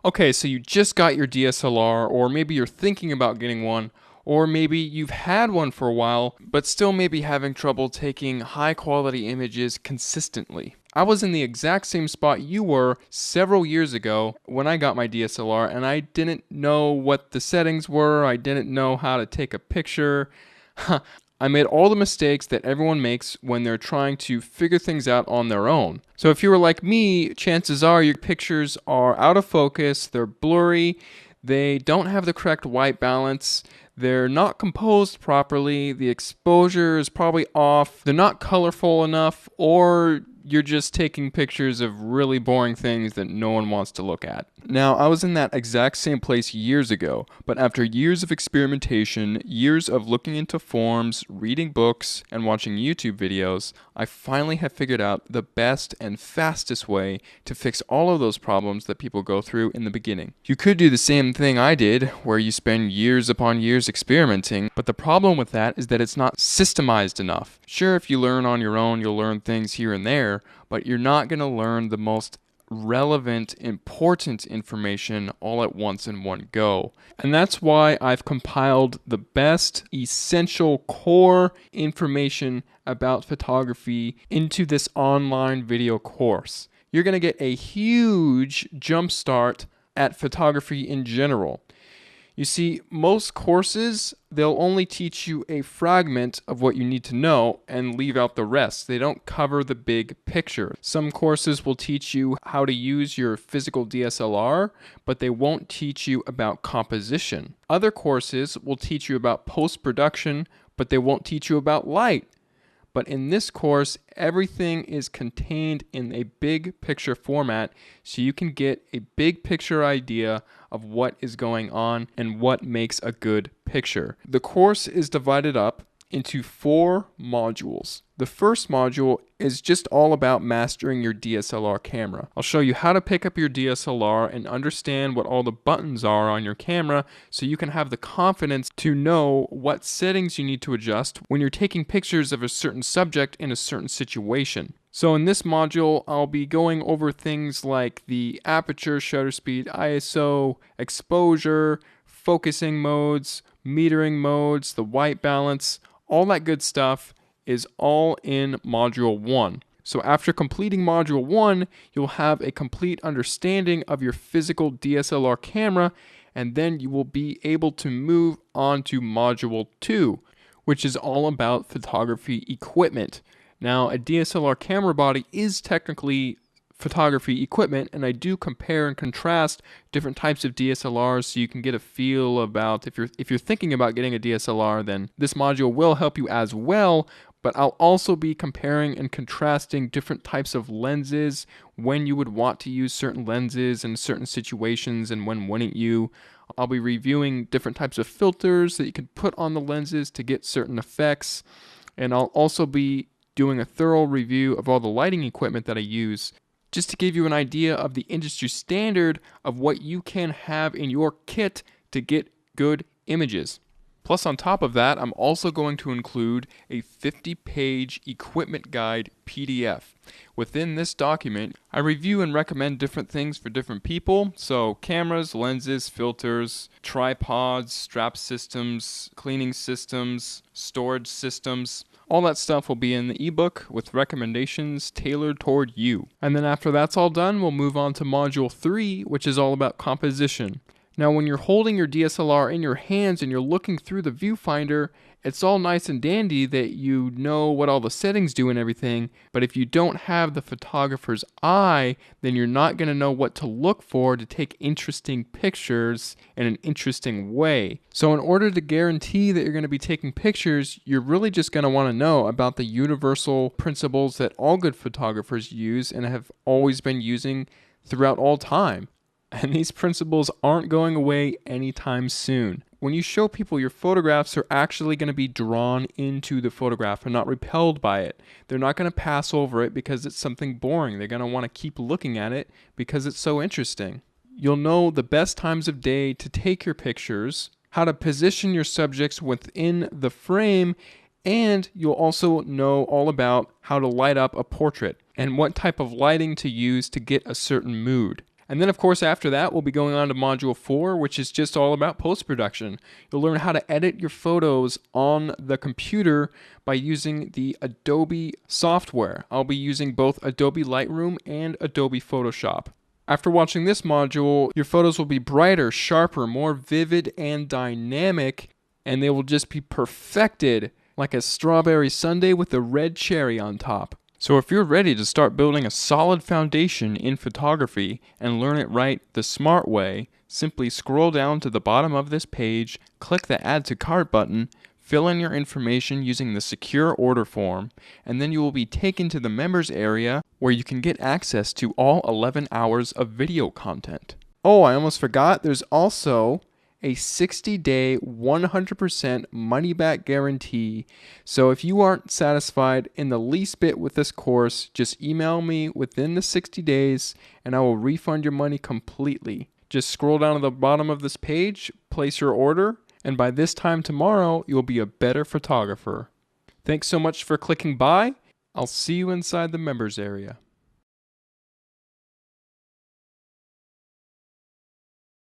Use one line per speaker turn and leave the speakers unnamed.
Okay, so you just got your DSLR, or maybe you're thinking about getting one, or maybe you've had one for a while, but still maybe having trouble taking high quality images consistently. I was in the exact same spot you were several years ago when I got my DSLR, and I didn't know what the settings were, I didn't know how to take a picture. I made all the mistakes that everyone makes when they're trying to figure things out on their own. So if you were like me, chances are your pictures are out of focus, they're blurry, they don't have the correct white balance, they're not composed properly, the exposure is probably off, they're not colorful enough, or you're just taking pictures of really boring things that no one wants to look at. Now, I was in that exact same place years ago, but after years of experimentation, years of looking into forums, reading books, and watching YouTube videos, I finally have figured out the best and fastest way to fix all of those problems that people go through in the beginning. You could do the same thing I did, where you spend years upon years experimenting, but the problem with that is that it's not systemized enough. Sure, if you learn on your own, you'll learn things here and there, but you're not going to learn the most relevant, important information all at once in one go. And that's why I've compiled the best, essential, core information about photography into this online video course. You're going to get a huge jump start at photography in general. You see, most courses, they'll only teach you a fragment of what you need to know and leave out the rest. They don't cover the big picture. Some courses will teach you how to use your physical DSLR, but they won't teach you about composition. Other courses will teach you about post-production, but they won't teach you about light. But in this course, everything is contained in a big picture format, so you can get a big picture idea of what is going on and what makes a good picture. The course is divided up into 4 modules. The first module is just all about mastering your DSLR camera. I'll show you how to pick up your DSLR and understand what all the buttons are on your camera so you can have the confidence to know what settings you need to adjust when you're taking pictures of a certain subject in a certain situation. So in this module, I'll be going over things like the aperture, shutter speed, ISO, exposure, focusing modes, metering modes, the white balance. All that good stuff is all in Module 1. So after completing Module 1, you'll have a complete understanding of your physical DSLR camera, and then you will be able to move on to Module 2, which is all about photography equipment. Now, a DSLR camera body is technically photography equipment, and I do compare and contrast different types of DSLRs so you can get a feel about if you're thinking about getting a DSLR, then this module will help you as well. But I'll also be comparing and contrasting different types of lenses, when you would want to use certain lenses in certain situations and when wouldn't you. I'll be reviewing different types of filters that you can put on the lenses to get certain effects, and I'll also be doing a thorough review of all the lighting equipment that I use, just to give you an idea of the industry standard of what you can have in your kit to get good images. Plus, on top of that, I'm also going to include a 50-page equipment guide PDF. Within this document, I review and recommend different things for different people. So cameras, lenses, filters, tripods, strap systems, cleaning systems, storage systems. All that stuff will be in the ebook with recommendations tailored toward you. And then after that's all done, we'll move on to Module 3, which is all about composition. Now, when you're holding your DSLR in your hands and you're looking through the viewfinder, it's all nice and dandy that you know what all the settings do and everything, but if you don't have the photographer's eye, then you're not going to know what to look for to take interesting pictures in an interesting way. So in order to guarantee that you're going to be taking pictures, you're really just going to want to know about the universal principles that all good photographers use and have always been using throughout all time. And these principles aren't going away anytime soon. When you show people your photographs, they're actually going to be drawn into the photograph and not repelled by it. They're not going to pass over it because it's something boring. They're going to want to keep looking at it because it's so interesting. You'll know the best times of day to take your pictures, how to position your subjects within the frame, and you'll also know all about how to light up a portrait and what type of lighting to use to get a certain mood. And then, of course, after that, we'll be going on to Module 4, which is just all about post-production. You'll learn how to edit your photos on the computer by using the Adobe software. I'll be using both Adobe Lightroom and Adobe Photoshop. After watching this module, your photos will be brighter, sharper, more vivid, and dynamic, and they will just be perfected like a strawberry sundae with a red cherry on top. So if you're ready to start building a solid foundation in photography and learn it right the smart way, simply scroll down to the bottom of this page, click the Add to Cart button, fill in your information using the secure order form, and then you will be taken to the members area where you can get access to all 11 hours of video content. Oh, I almost forgot, there's also a 60-day 100% money-back guarantee. So if you aren't satisfied in the least bit with this course, just email me within the 60 days and I will refund your money completely. Just scroll down to the bottom of this page, place your order, and by this time tomorrow, you'll be a better photographer. Thanks so much for clicking by. I'll see you inside the members area.